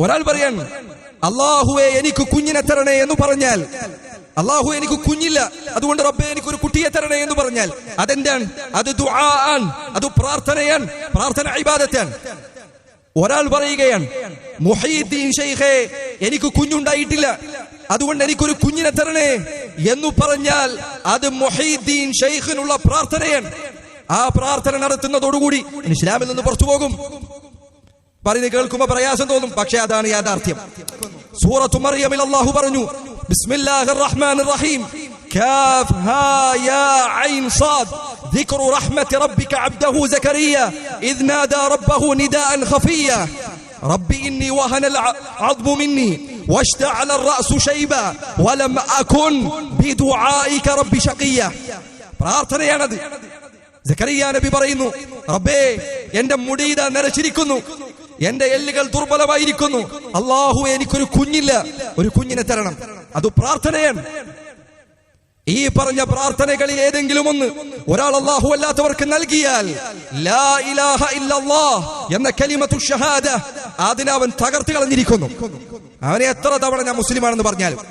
ഒരാൾ പറയാൻ അല്ലാഹുവേ എനിക്ക് കുഞ്ഞിനെ തരണേ എന്ന് പറഞ്ഞാൽ, അല്ലാഹു എനിക്ക് കുഞ്ഞില്ല അതുകൊണ്ട് റബ്ബേ എനിക്കൊരു കുട്ടിയെ തരണേ എന്ന് പറഞ്ഞാൽ അതെന്താണ്? അത് ദുആആൻ, അത് പ്രാർത്ഥനയാണ്, പ്രാർത്ഥന ഇബാദത്താണ്. ഒരാൾ പറയുകയാണ് മുഹീദ്ദീൻ ശൈഖേ എനിക്ക് കുഞ്ഞുണ്ടായിട്ടില്ല അതുകൊണ്ട് എനിക്കൊരു കുഞ്ഞിനെ തരണേ എന്ന് പറഞ്ഞാൽ അത് മുഹീദ്ദീൻ ശൈഖിനുള്ള പ്രാർത്ഥനയാണ്. ആ പ്രാർത്ഥന നടത്തുന്നതോടുകൂടി ഇസ്ലാമിൽ നിന്ന് പുറത്തു പോകും. പറയുന്നത് കേൾക്കുമ്പോൾ പ്രയാസം തോന്നും, പക്ഷെ അതാണ് യാഥാർത്ഥ്യം. സൂറത്തു മറിയമിൽ അല്ലാഹു പറഞ്ഞു ബിസ്മില്ലാഹിർ റഹ്മാനിർ റഹീം കാഫ് ഹാ യാ ഐൻ സാദ് ذكر رحمة ربك عبده زكريا إذ نادى ربه نداء خفيا رب إني وهن العظم مني واشتعل الرأس شيبا ولم أكن بدعائك رب شقيا. പ്രാർത്ഥനയാണത്. സക്കറിയ നബി പറയുന്നു, റബ്ബേ എന്റെ മുടിയിത നരച്ചിരിക്കുന്നു, എന്റെ എല്ലുകൾ ദുർബലമായിരിക്കുന്നു, അല്ലാഹു എനിക്കൊരു കുഞ്ഞില്ല, ഒരു കുഞ്ഞിനെ തരണം. അത് പ്രാർത്ഥനയാണ്. ഈ പറഞ്ഞ പ്രാർത്ഥനകളിൽ ഏതെങ്കിലും ഒന്ന് ഒരാൾ അല്ലാഹു അല്ലാത്തവർക്ക് നൽകിയാൽ ലാ ഇലാഹ ഇല്ലല്ലാഹ് എന്ന കലിമത്തു ഷഹാദ അതിനെ അവൻ തകർത്ത് കളഞ്ഞിരിക്കുന്നു. അവനെ എത്ര തവണ ഞാൻ മുസ്ലിമാണെന്ന് പറഞ്ഞാലും